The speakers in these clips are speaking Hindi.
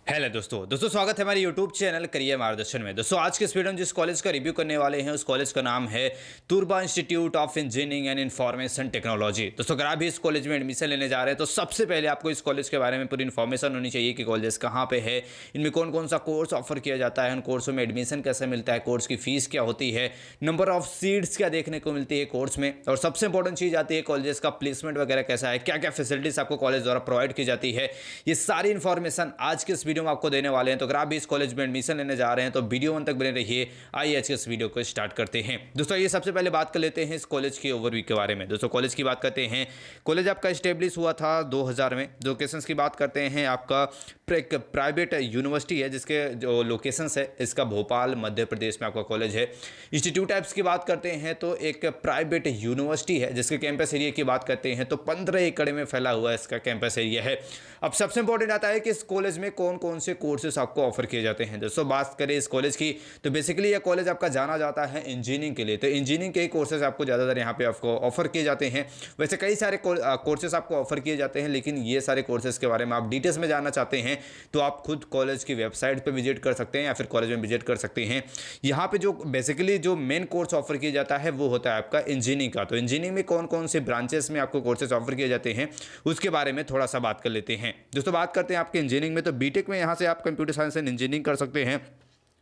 हेलो दोस्तों स्वागत है हमारे यूट्यूब चैनल करियर मार्गदर्शन में। दोस्तों आज के इस वीडियो में जिस कॉलेज का रिव्यू करने वाले हैं उस कॉलेज का नाम है Turba institute of engineering and information technology. दोस्तों अगर आप भी इस कॉलेज में एडमिशन लेने जा रहे हैं तो सबसे पहले आपको इस कॉलेज के बारे में पूरी इन्फॉर्मेशन होनी चाहिए कि कॉलेज कहाँ पे है, इनमें कौन कौन सा कोर्स ऑफर किया जाता है, उन कोर्सों में एडमिशन कैसे मिलता है, कोर्स की फीस क्या होती है, नंबर ऑफ सीट्स क्या देखने को मिलती है कोर्स में, और सबसे इंपॉर्टेंट चीज़ आती है कॉलेज का प्लेसमेंट वगैरह कैसा है, क्या क्या फैसिलिटीज आपको कॉलेज द्वारा प्रोवाइड की जाती है। ये सारी इन्फॉर्मेशन आज के इस वीडियो में आपको देने वाले हैं। तो अगर आप भी इस कॉलेज में एडमिशन लेने जा रहे हैं तो वीडियो अंत तक बने रहिए। आइए आज के इस वीडियो को स्टार्ट करते हैं। दोस्तों ये सबसे पहले बात कर लेते हैं इस कॉलेज के ओवरव्यू के बारे में। दोस्तों कॉलेज की बात करते हैं, कॉलेज आपका स्टेब्लिश हुआ था 2000 में। लोकेशंस की बात करते हैं, आपका प्राइवेट यूनिवर्सिटी है जिसके जो लोकेशंस है इसका भोपाल मध्य प्रदेश में आपका कॉलेज है। इंस्टीट्यूट टाइप्स की बात करते हैं तो एक प्राइवेट यूनिवर्सिटी है जिसके कैंपस एरिया की बात करते हैं तो 15 एकड़ में फैला हुआ इसका कैंपस एरिया है। अब सबसे इंपॉर्टेंट आता है कि इस कॉलेज में कौन कौन से कोर्सेस आपको ऑफर किए जाते हैं। दोस्तों बात करें इस कॉलेज की तो बेसिकली यह कॉलेज आपका जाना जाता है इंजीनियरिंग के लिए। तो इंजीनियरिंग के ही कोर्सेज आपको ज़्यादातर यहाँ पे आपको ऑफर किए जाते हैं। वैसे कई सारे कोर्सेज आपको ऑफर किए जाते हैं, लेकिन ये सारे कोर्सेज के बारे में आप डिटेल्स में जानना चाहते हैं तो आप खुद कॉलेज की वेबसाइट पर विजिट कर सकते हैं या फिर कॉलेज में विजिट कर सकते हैं। यहाँ पे जो बेसिकली जो मेन कोर्स ऑफर किया जाता है वो होता है आपका इंजीनियरिंग का। तो इंजीनियरिंग में कौन कौन से ब्रांचेस में आपको कोर्सेज ऑफर किए जाते हैं उसके बारे में थोड़ा सा बात कर लेते हैं। दोस्तों बात करते हैं आपके इंजीनियरिंग में, तो बीटेक में यहाँ से आप कंप्यूटर साइंस एंड इंजीनियरिंग कर सकते हैं,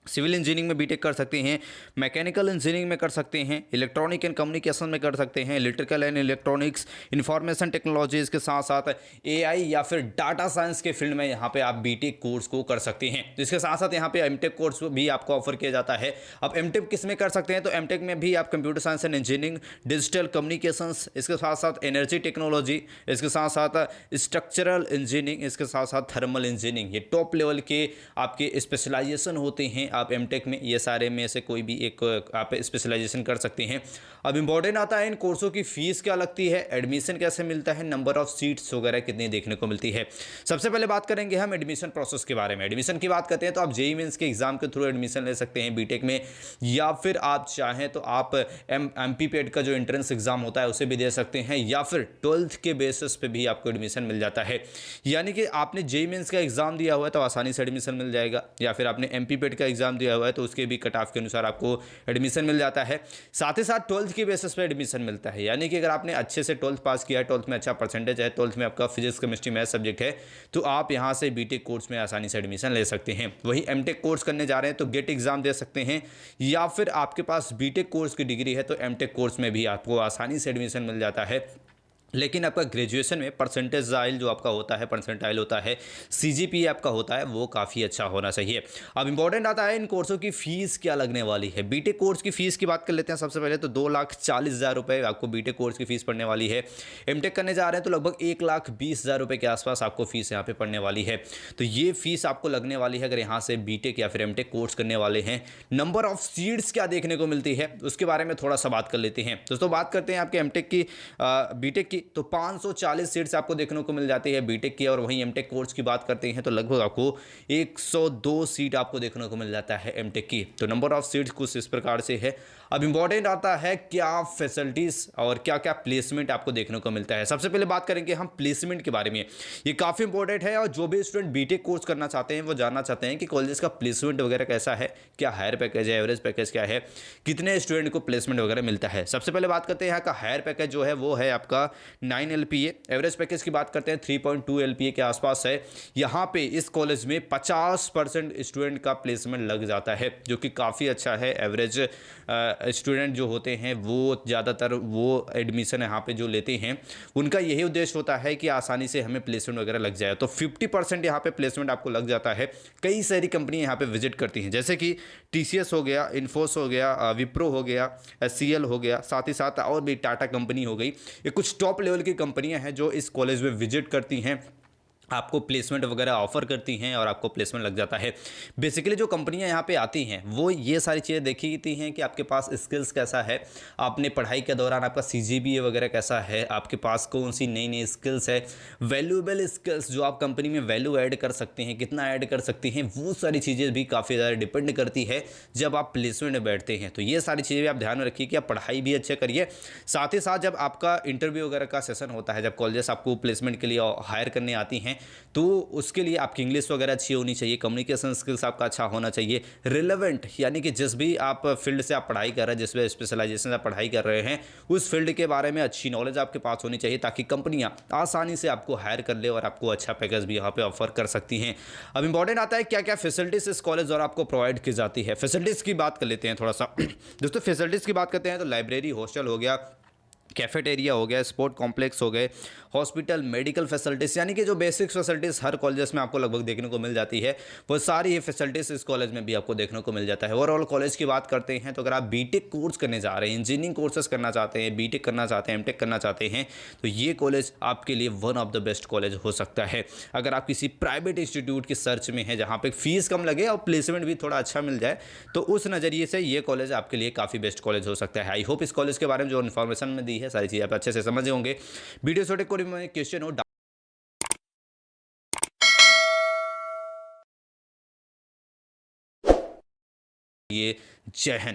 सिविल इंजीनियरिंग में बीटेक कर सकते हैं, मैकेनिकल इंजीनियरिंग में कर सकते हैं, इलेक्ट्रॉनिक एंड कम्युनिकेशन में कर सकते हैं, electrical and electronics, information technologies के साथ साथ एआई या फिर डाटा साइंस के फील्ड में यहाँ पे आप बीटेक कोर्स को कर सकते हैं। तो इसके साथ साथ यहाँ पे एमटेक कोर्स भी आपको ऑफर किया जाता है। अब एमटेक किस में कर सकते हैं तो एमटेक में भी आप computer science and engineering, digital communications, इसके साथ साथ एनर्जी टेक्नोलॉजी, इसके साथ साथ स्ट्रक्चरल इंजीनियरिंग, इसके साथ साथ थर्मल इंजीनियरिंग, ये टॉप लेवल के आपके स्पेशलाइजेशन होते हैं। आप एमटेक में ये सारे में से कोई भी एक आप स्पेशलाइजेशन कर सकते हैं। अब इंपॉर्टेंट आता है इन कोर्सों की फीस क्या लगती है, एडमिशन कैसे मिलता है, नंबर ऑफ सीट्स वगैरह कितनी देखने को मिलती है। सबसे पहले बात करेंगे हम एडमिशन प्रोसेस के बारे में। एडमिशन की बात करते हैं तो आप जेईई मेंस के एग्जाम के थ्रू एडमिशन ले सकते हैं बीटेक में, या फिर आप चाहें तो आप एमपीपेट का जो एंट्रेंस एग्जाम होता है उसे भी दे सकते हैं, या फिर 12th के बेसिस पे भी आपको एडमिशन मिल जाता है। यानी कि आपने जेईई मेंस का एग्जाम दिया हुआ है तो आसानी से एडमिशन मिल जाएगा, या फिर आपने एमपीपेट का एग्जाम दिया हुआ है तो उसके भी कट ऑफ के अनुसार आपको एडमिशन मिल जाता है। साथ ही साथ 12th की बेसिस पे एडमिशन मिलता है, यानी कि अगर आपने अच्छे से 12th पास किया है, 12th में अच्छा परसेंटेज है, 12th में आपका फिजिक्स केमिस्ट्री मैथ सब्जेक्ट है, तो आप यहां से बीटेक कोर्स में आसानी से एडमिशन ले सकते हैं। वही एमटेक कोर्स करने जा रहे हैं तो गेट एग्जाम दे सकते हैं, या फिर आपके पास बीटेक कोर्स की डिग्री है तो एमटेक कोर्स में भी आपको आसानी से एडमिशन मिल जाता है। लेकिन आपका ग्रेजुएशन में परसेंटेजाइल जो आपका होता है, परसेंटाइल होता है, सीजीपीए आपका होता है, वो काफ़ी अच्छा होना चाहिए। अब इंपॉर्टेंट आता है इन कोर्सों की फ़ीस क्या लगने वाली है। बीटेक कोर्स की फ़ीस की बात कर लेते हैं। सबसे पहले तो 2,40,000 रुपये आपको बीटेक कोर्स की फ़ीस पड़ने वाली है। एमटेक करने जा रहे हैं तो लगभग 1,20,000 रुपये के आसपास आपको फ़ीस यहाँ पे पड़ने वाली है। तो ये फ़ीस आपको लगने वाली है अगर यहाँ से बीटेक या फिर एमटेक कोर्स करने वाले हैं। नंबर ऑफ सीट्स क्या देखने को मिलती है उसके बारे में थोड़ा सा बात कर लेते हैं। दोस्तों बात करते हैं आपके एमटेक की, बीटेक की, तो 540 सीट्स आपको देखने को मिल जाती है बीटेक की, और वहीं एमटेक कोर्स की बात करते हैं तो लगभग आपको 102 सीट आपको देखने को मिल जाता है एमटेक की। तो नंबर ऑफ सीट्स कुछ इस प्रकार से है। अब इंपॉर्टेंट आता है क्या फैसिलिटीज और क्या क्या प्लेसमेंट आपको देखने को मिलता है। सबसे पहले बात करेंगे हम प्लेसमेंट के बारे में। ये काफ़ी इंपॉर्टेंट है और जो भी स्टूडेंट बीटेक कोर्स करना चाहते हैं वो जानना चाहते हैं कि कॉलेज का प्लेसमेंट वगैरह कैसा है, क्या हायर पैकेज है, एवरेज पैकेज क्या है, कितने स्टूडेंट को प्लेसमेंट वगैरह मिलता है। सबसे पहले बात करते हैं यहाँ का हायर पैकेज जो है वो है आपका 9 LPA। एवरेज पैकेज की बात करते हैं 3.2 LPA के आसपास है। यहाँ पे इस कॉलेज में 50% स्टूडेंट का प्लेसमेंट लग जाता है, जो कि काफ़ी अच्छा है। एवरेज स्टूडेंट जो होते हैं वो ज़्यादातर वो एडमिशन यहाँ पे जो लेते हैं उनका यही उद्देश्य होता है कि आसानी से हमें प्लेसमेंट वगैरह लग जाए। तो 50% यहाँ पे प्लेसमेंट आपको लग जाता है। कई सारी कंपनियाँ यहाँ पे विजिट करती हैं, जैसे कि TCS हो गया, इन्फोस हो गया, विप्रो हो गया, SCL हो गया, साथ ही साथ और भी टाटा कंपनी हो गई। ये कुछ टॉप लेवल की कंपनियां हैं जो इस कॉलेज में विजिट करती हैं, आपको प्लेसमेंट वगैरह ऑफर करती हैं और आपको प्लेसमेंट लग जाता है। बेसिकली जो कंपनियां यहाँ पे आती हैं वो ये सारी चीज़ें देखती हैं कि आपके पास स्किल्स कैसा है, आपने पढ़ाई के दौरान आपका CGPA वगैरह कैसा है, आपके पास कौन सी नई नई स्किल्स है, वैल्यूएबल स्किल्स जो आप कंपनी में वैल्यू ऐड कर सकते हैं, कितना ऐड कर सकते हैं, वो सारी चीज़ें भी काफ़ी ज़्यादा डिपेंड करती है जब आप प्लेसमेंट में बैठते हैं। तो ये सारी चीज़ें भी आप ध्यान में रखिए कि आप पढ़ाई भी अच्छे करिए। साथ ही साथ जब आपका इंटरव्यू वगैरह का सेशन होता है, जब कॉलेजेस आपको प्लेसमेंट के लिए हायर करने आती हैं हैं तो उसके लिए आपकी इंग्लिश वगैरह अच्छी होनी चाहिए, कम्युनिकेशन स्किल्स आपका अच्छा होना चाहिए, रिलेवेंट यानी कि जिस भी आप फील्ड से आप पढ़ाई कर रहे हैं, जिस भी स्पेशलाइजेशन से आप पढ़ाई कर रहे हैं उस फील्ड के बारे में अच्छी नॉलेज आपके पास होनी चाहिए, ताकि कंपनियां आसानी से आपको हायर कर ले और आपको अच्छा पैकेज भी यहाँ पे ऑफर कर सकती हैं। अब इंपॉर्टेंट आता है क्या क्या फैसिलिटीज इस कॉलेज और आपको प्रोवाइड की जाती है। फैसिलिटीज़ की बात कर लेते हैं थोड़ा सा दोस्तों। फैसिलिटीज़ की बात करते हैं तो लाइब्रेरी, हॉस्टल हो गया, कैफेटेरिया हो गया, स्पोर्ट कॉम्प्लेक्स हो गए, हॉस्पिटल, मेडिकल फैसिलिटीज़, यानी कि जो बेसिक फैसिलिटीज़ हर कॉलेजेस में आपको लगभग देखने को मिल जाती है वो सारी ये फैसिलिटीज़ इस कॉलेज में भी आपको देखने को मिल जाता है। ओवरऑल कॉलेज की बात करते हैं तो अगर आप बीटेक कोर्स करने जा रहे हैं, इंजीनियरिंग कोर्सेज करना चाहते हैं, बीटेक करना चाहते हैं, एमटेक करना चाहते हैं, तो ये कॉलेज आपके लिए one of the best college हो सकता है। अगर आप किसी प्राइवेट इंस्टीट्यूट की सर्च में हैं जहाँ पे फीस कम लगे और प्लेसमेंट भी थोड़ा अच्छा मिल जाए, तो उस नज़रिए से ये कॉलेज आपके लिए काफ़ी बेस्ट कॉलेज हो सकता है। आई होप इस कॉलेज के बारे में जो इन्फॉर्मेशन में दी है सारी चीज़ आप अच्छे से समझे होंगे। वीडियो छोटे कोई क्वेश्चन हो ये, जय हिंद।